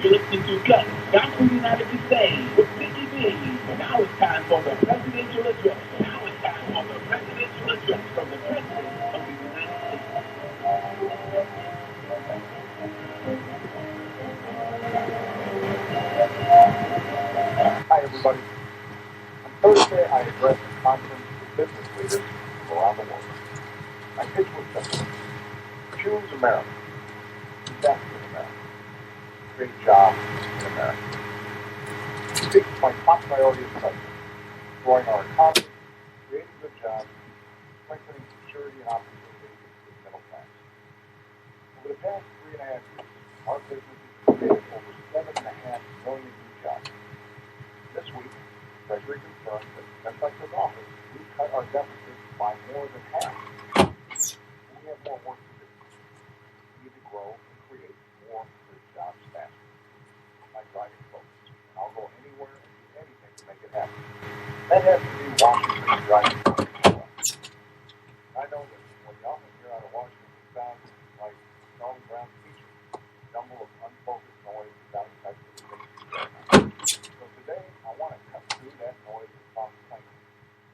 You're listening to Cut, Gospel United to Save with Mickey B. Now it's time for the presidential address. Now it's time for the presidential address from the President of the United States. Hi, everybody. On Thursday, I addressed a conference of business leaders from around the world. My pitch was simple. Choose America. Invest in America. Create jobs in America. It speaks to my top priority as president: growing our economy, creating good jobs, strengthening security and opportunity for the middle class. Over the past 3.5 years, our business has created over 7.5 million new jobs. This week, Treasury confirmed that since I took office, we cut our deficit by more than half. And we have more work to do. We need to grow and create more good jobs faster. My driving focus, and I'll go anywhere and do anything to make it happen. That has to be Washington's driving focus as well. I know that what you often hear out of Washington sounds like Charlie Brown's speeches, a jumble of unfocused noise without effect of the things. So today, I want to cut through that noise and talk plainly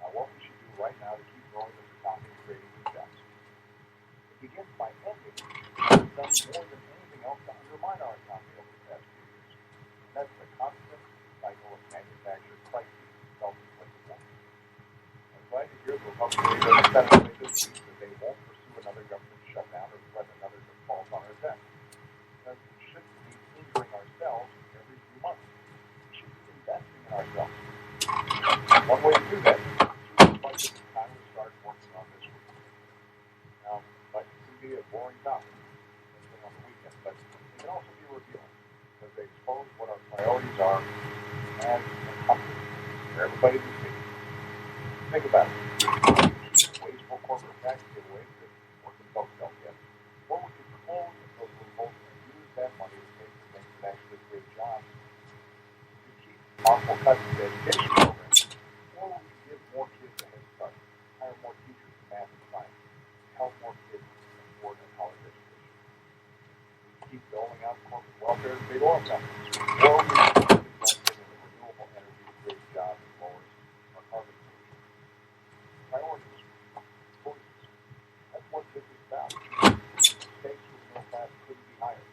about what we should do right now to keep growing this economy and creating new jobs. It begins by ending what we've done more than anything else to undermine our economy over the past few years. And that's the constant cycle of manufactured crises and self-inflicted war. I'm glad to hear the Republican leader in the Senate say this week that they won't pursue another government shutdown or threaten another default on our debt. Because we shouldn't be injuring ourselves every few months. We should be investing in ourselves. One way to do that is through the budget that Congress started working on this week. Now, budgets can be a boring topic, especially on the weekend, but they can also be revealing because they expose what our priorities are as a country for everybody to see. Think about it. Wasteful corporate tax giveaways that working folks don't get. Or we could close those loopholes and use that money to pay for things that actually create jobs. We could keep harmful cuts to education programs. Or we could give more kids a head start, hire more teachers in math and science, help more kids afford a college education. We could keep doling out corporate welfare to big oil companies. Or we could keep investing in the renewable energy to create jobs and lowers our carbon pollution. Priorities, choices. That's what this is about. Stakes for the middle class couldn't be higher.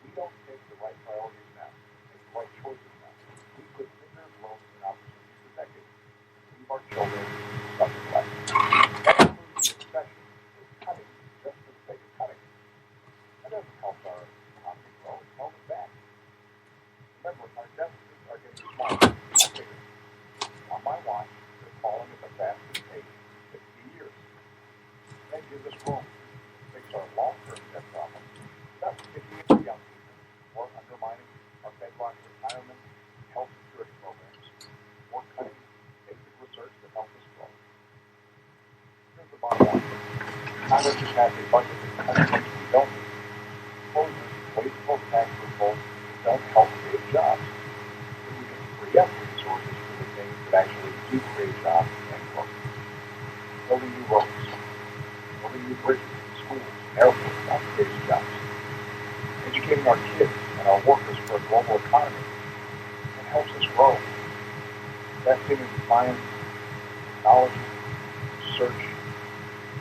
We don't take the right priorities now, make the right choices now. We could hinder growth and opportunity for decades. Leave our children something left. That includes the recession with cutting just for the sake of cutting. That doesn't help our economy grow. It's held it back. Remember, our deficits are getting smaller, not bigger. On my watch, they're falling at the fastest pace in 50 years. That gives us room to fix our long-term debt problem without sticking it to young people or undermining our bedrock retirement and health security programs or cutting basic research that helps us grow. Here's the bottom line. Congress has passed a budget that cuts things we don't need, closes wasteful tax loopholes that don't help create jobs, so we can free up resources for the things that actually do create jobs and growth. Building new roads, building new bridges, schools, airports, that creates jobs. Educating our kids and our workers for a global economy that helps us grow. Investing in science, technology, research,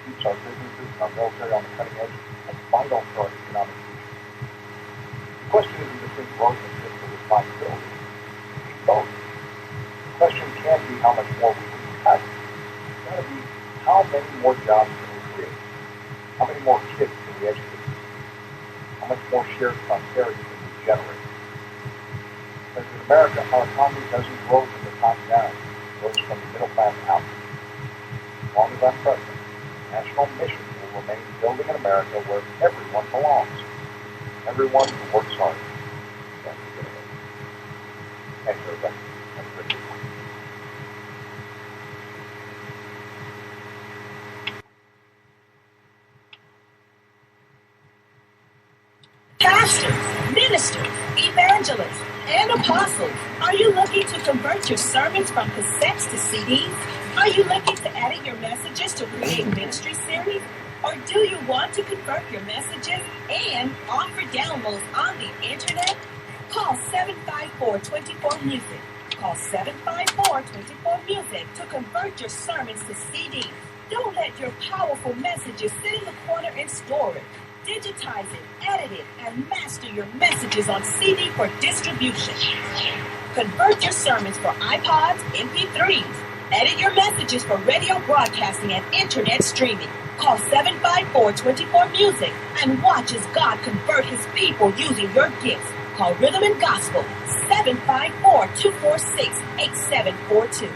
keeps our businesses and our military on the cutting edge, and vital for our economic future. The question isn't between growth and fiscal responsibility to keep going. The question can't be how much more we can cut. It's got to be how many more jobs can we create? How many more kids can we educate? How much more shared prosperity can we generate? Because in America, our economy doesn't grow from the top down. It grows from the middle class out. As long as I'm president, the national mission will remain building an America where everyone belongs. Everyone who works hard. That's the good of it. Thanks, everybody. Have a great day. Pastors, ministers, evangelists, and apostles, are you looking to convert your sermons from cassettes to CDs? Are you looking to edit your messages to create ministry series? Or do you want to convert your messages and offer downloads on the internet? Call 754-24-MUSIC. Call 754-24-MUSIC to convert your sermons to CDs. Don't let your powerful messages sit in the corner and store it. Digitize it, edit it, and master your messages on CD for distribution. Convert your sermons for iPods, MP3s. Edit your messages for radio broadcasting and internet streaming. Call 754-24-MUSIC and watch as God convert his people using your gifts. Call Rhythm and Gospel 754-246-8742.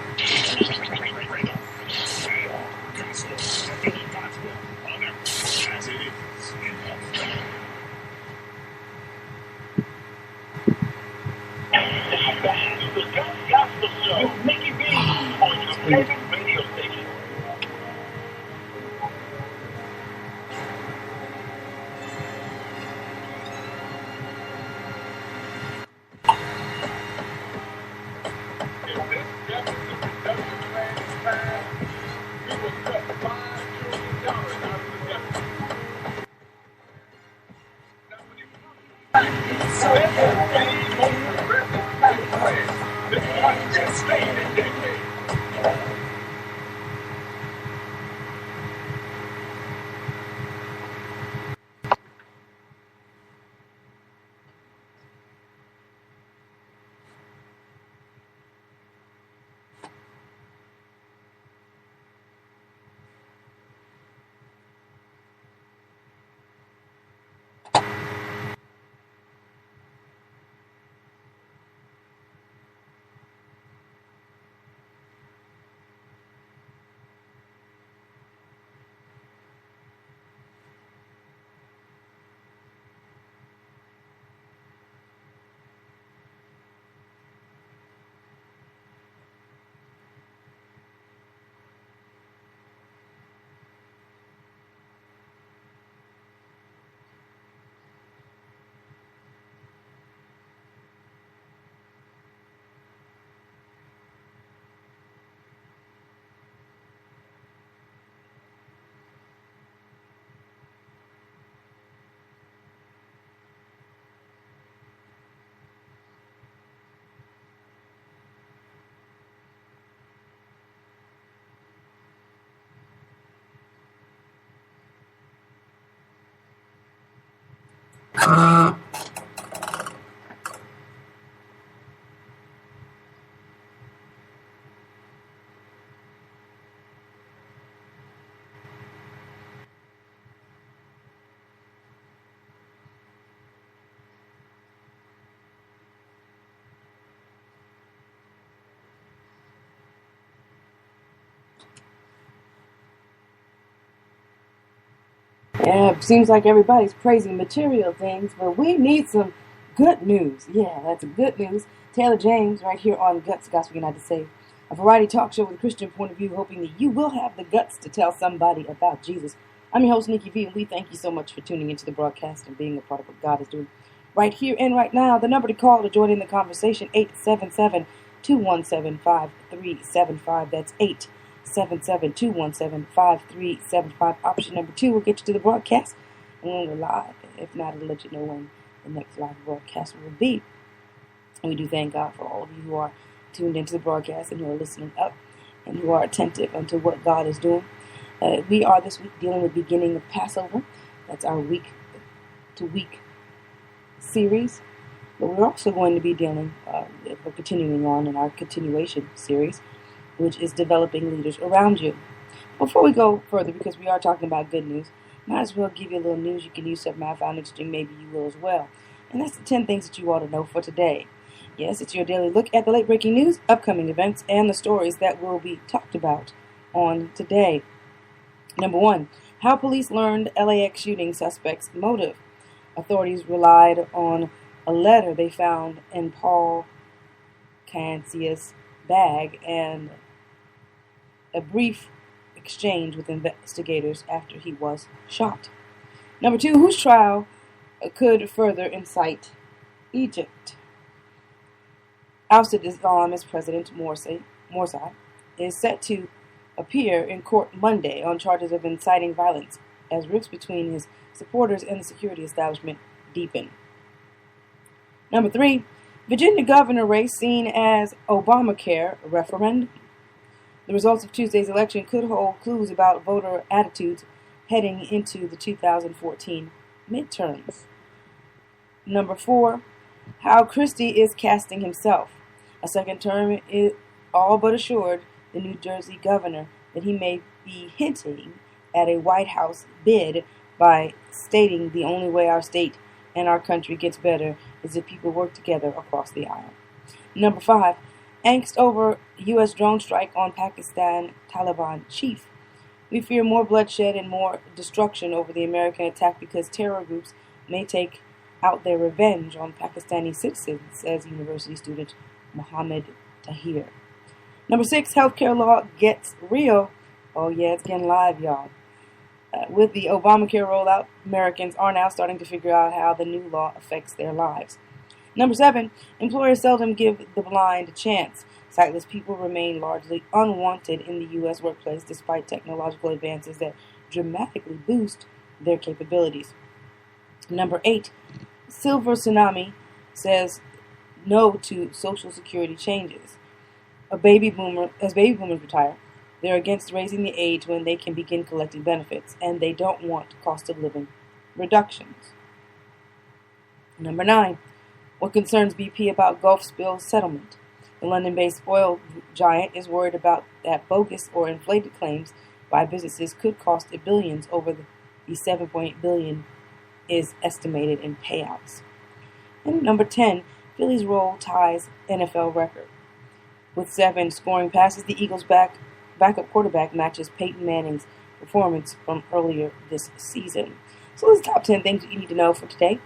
Gospel Show with Mickey B on your favorite radio station. If this deficit reduction plan is passed, we will cut $5 trillion out of the deficit. Now, when you this is the most progressive tax plan this country has seen in decades. Yeah, it seems like everybody's praising material things, but we need some good news. Yeah, that's good news. Taylor James right here on Guts, Gospel United Save, a variety talk show with a Christian point of view, hoping that you will have the guts to tell somebody about Jesus. I'm your host, Nikki V, and we thank you so much for tuning into the broadcast and being a part of what God is doing right here and right now. The number to call to join in the conversation, 877-217-5375. That's 877-217-5375. Option number 2 will get you to the broadcast and when we're live. If not, it'll let you know when the next live broadcast will be. And we do thank God for all of you who are tuned into the broadcast and who are listening up and who are attentive unto what God is doing. We are this week dealing with the beginning of Passover. That's our week-to-week series. But we're also going to be we're continuing on in our continuation series, which is developing leaders around you. Before we go further, because we are talking about good news, might as well give you a little news you can use. Something I found interesting, maybe you will as well. And that's the 10 things that you ought to know for today. Yes, it's your daily look at the late breaking news, upcoming events, and the stories that will be talked about on today. Number 1, how police learned LAX shooting suspect's motive. Authorities relied on a letter they found in Paul Cancia's bag and a brief exchange with investigators after he was shot. Number 2, whose trial could further incite Egypt. Ousted Islamist President Morsi is set to appear in court Monday on charges of inciting violence as rifts between his supporters and the security establishment deepen. Number 3, Virginia governor race seen as Obamacare referendum. The results of Tuesday's election could hold clues about voter attitudes heading into the 2014 midterms. Number 4, how Christie is casting himself. A second term is all but assured the New Jersey governor that he may be hinting at a White House bid by stating the only way our state and our country gets better is if people work together across the aisle. Number 5, angst over U.S. drone strike on Pakistan Taliban chief. We fear more bloodshed and more destruction over the American attack because terror groups may take out their revenge on Pakistani citizens, says university student Mohammed Tahir. Number 6, healthcare law gets real. Oh yeah, it's getting live, y'all. With the Obamacare rollout, Americans are now starting to figure out how the new law affects their lives. Number 7, employers seldom give the blind a chance. Sightless people remain largely unwanted in the U.S. workplace despite technological advances that dramatically boost their capabilities. Number 8, Silver Tsunami says no to Social Security changes. As baby boomers retire, they're against raising the age when they can begin collecting benefits, and they don't want cost of living reductions. Number 9, what concerns BP about Gulf spill settlement? The London-based oil giant is worried about that bogus or inflated claims by businesses could cost it billions over the $7.8 billion is estimated in payouts. And number 10, Phillies roll ties NFL record. With 7 scoring passes, the Eagles' backup quarterback matches Peyton Manning's performance from earlier this season. So those are the top 10 things that you need to know for today.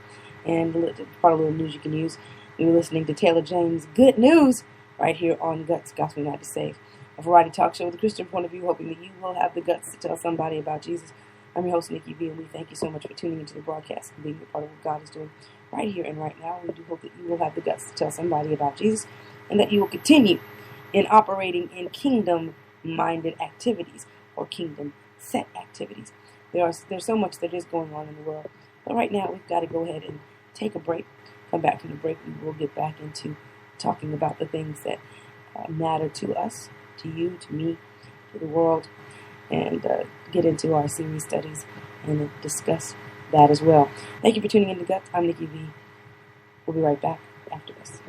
And part of a little news you can use. You're listening to Taylor James' Good News right here on Guts, Gospel United to Save, a variety talk show with a Christian point of view, hoping that you will have the guts to tell somebody about Jesus. I'm your host, Nikki B, and we thank you so much for tuning into the broadcast and being a part of what God is doing right here and right now. We do hope that you will have the guts to tell somebody about Jesus and that you will continue in operating in kingdom-minded activities or kingdom-set activities. There's so much that is going on in the world. But right now, we've got to go ahead and take a break. Come back from the break, and we'll get back into talking about the things that matter to us, to you, to me, to the world, and get into our series studies and discuss that as well. Thank you for tuning in to Guts. I'm Nikki V. We'll be right back after this.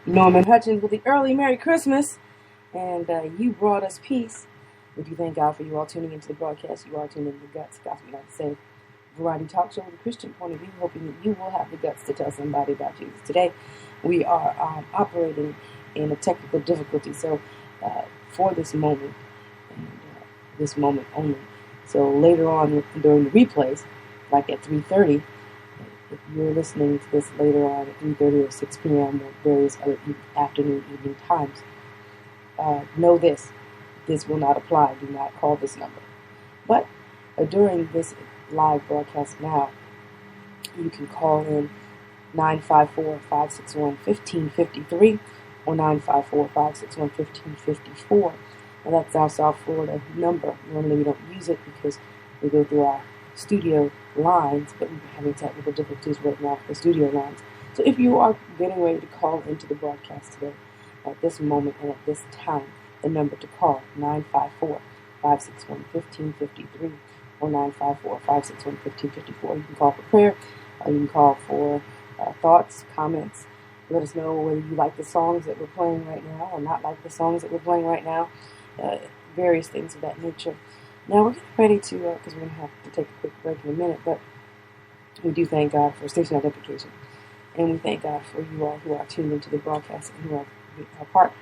Norman Hutchins with the early Merry Christmas, and you brought us peace. We do thank God for you all tuning into the broadcast. You are tuning into the Guts, Gospel United Saved variety talk show with a Christian point of view, hoping that you will have the guts to tell somebody about Jesus. Today, we are operating in a technical difficulty, so for this moment, and this moment only. So later on during the replays, like at 3:30, if you're listening to this later on at 3:30 or 6 p.m. or various other afternoon, evening times, know this. This will not apply. Do not call this number. But during this live broadcast now, you can call in 954-561-1553 or 954-561-1554. And that's our South Florida number. Normally we don't use it because we go through our studio lines, but we're having technical difficulties right now with the studio lines. So if you are getting ready to call into the broadcast today, at this moment and at this time, the number to call, 954-561-1553 or 954-561-1554. You can call for prayer, you can call for thoughts, comments. Let us know whether you like the songs that we're playing right now or not like the songs that we're playing right now. Various things of that nature. Now we're getting ready to, because we're going to have to take a quick break in a minute, but we do thank God for station identification. And we thank God for you all who are tuned into the broadcast and who are part.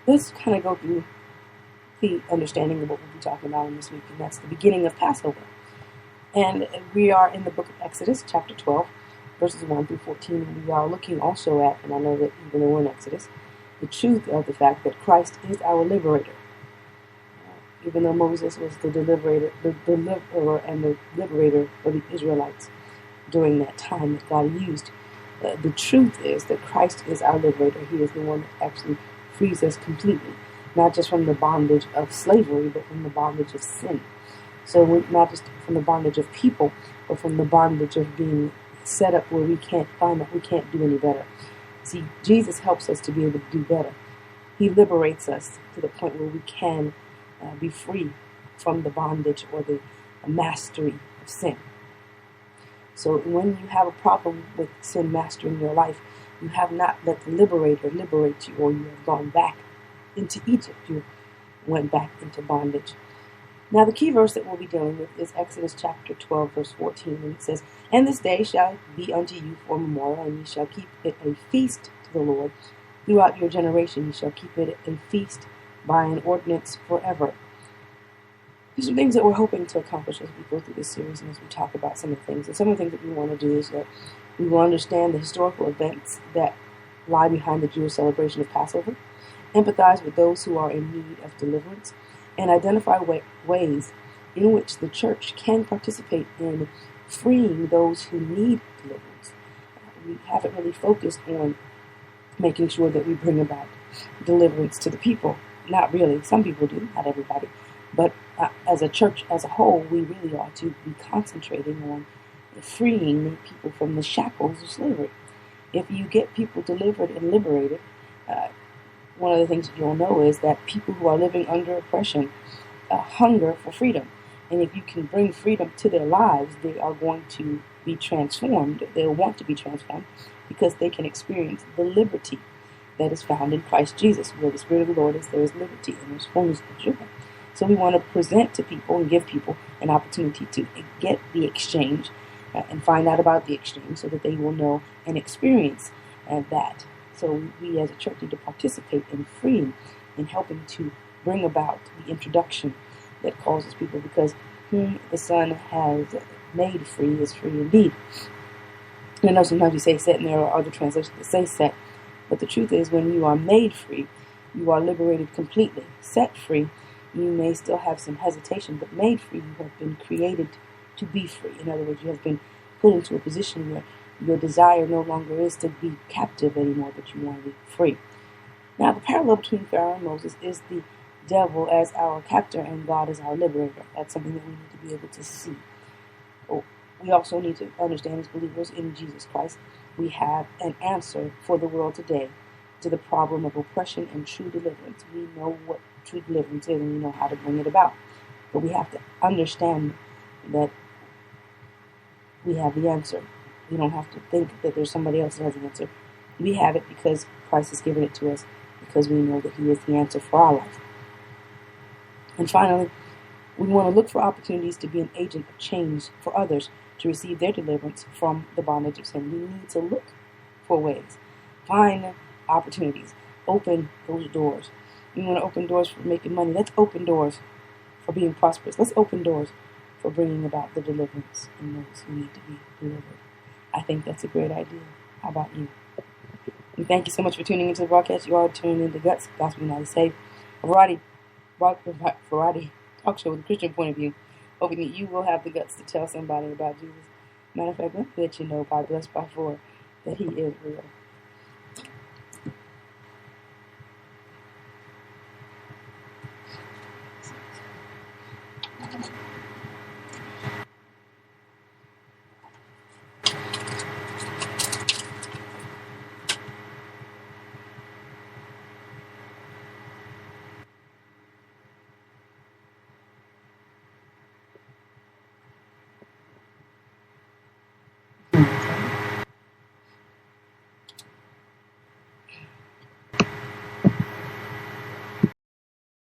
Let's kind of go through the understanding of what we'll be talking about in this week, and that's the beginning of Passover. And we are in the book of Exodus, chapter 12, verses 1 through 14, and we are looking also at, and I know that even though we're in Exodus, the truth of the fact that Christ is our liberator. Even though Moses was the deliverer and the liberator of the Israelites during that time that God used, the truth is that Christ is our liberator. He is the one that actually frees us completely, not just from the bondage of slavery, but from the bondage of sin. So not just from the bondage of people, or from the bondage of being set up where we can't find out, we can't do any better. See, Jesus helps us to be able to do better. He liberates us to the point where we can be free from the bondage or the mastery of sin. So when you have a problem with sin mastering your life, you have not let the liberator liberate you, or you have gone back into Egypt. You went back into bondage. Now the key verse that we'll be dealing with is Exodus chapter 12, verse 14, and it says, "And this day shall be unto you for a memorial, and ye shall keep it a feast to the Lord. Throughout your generation ye shall keep it a feast by an ordinance forever." These are things that we're hoping to accomplish as we go through this series and as we talk about some of the things. And some of the things that we want to do is that we will understand the historical events that lie behind the Jewish celebration of Passover, empathize with those who are in need of deliverance, and identify ways in which the church can participate in freeing those who need deliverance. We haven't really focused on making sure that we bring about deliverance to the people. Not really. Some people do, not everybody. But as a church as a whole, we really ought to be concentrating on freeing people from the shackles of slavery. If you get people delivered and liberated, one of the things that you'll know is that people who are living under oppression hunger for freedom. And if you can bring freedom to their lives, they are going to be transformed. They'll want to be transformed because they can experience the liberty that is found in Christ Jesus. Where the Spirit of the Lord is, there is liberty, and there's fullness of joy. So we want to present to people and give people an opportunity to get the exchange and find out about the exchange so that they will know and experience that. So we as a church need to participate in freeing and helping to bring about the introduction that causes people, because whom the Son has made free is free indeed. And I know sometimes you say set, and there are other translations that say set, but the truth is when you are made free, you are liberated completely. Set free, you may still have some hesitation, but made free, you have been created to be free. In other words, you have been put into a position where your desire no longer is to be captive anymore, but you want to be free. Now, the parallel between Pharaoh and Moses is the devil as our captor and God as our liberator. That's something that we need to be able to see. We also need to understand as believers in Jesus Christ, we have an answer for the world today to the problem of oppression and true deliverance. We know what true deliverance is, and we know how to bring it about. But we have to understand that we have the answer. We don't have to think that there's somebody else that has the answer. We have it because Christ has given it to us, because we know that He is the answer for our life. And finally, we want to look for opportunities to be an agent of change for others to receive their deliverance from the bondage of sin. We need to look for ways, find opportunities, open those doors. We want to open doors for making money. Let's open doors for being prosperous. Let's open doors for bringing about the deliverance in those who need to be delivered. I think that's a great idea. How about you? And thank you so much for tuning into the broadcast. You are tuned into Guts, Gospel United Safe, a variety talk show with a Christian point of view, hoping that you will have the guts to tell somebody about Jesus. Matter of fact, let me let you know by blessed by four that He is real.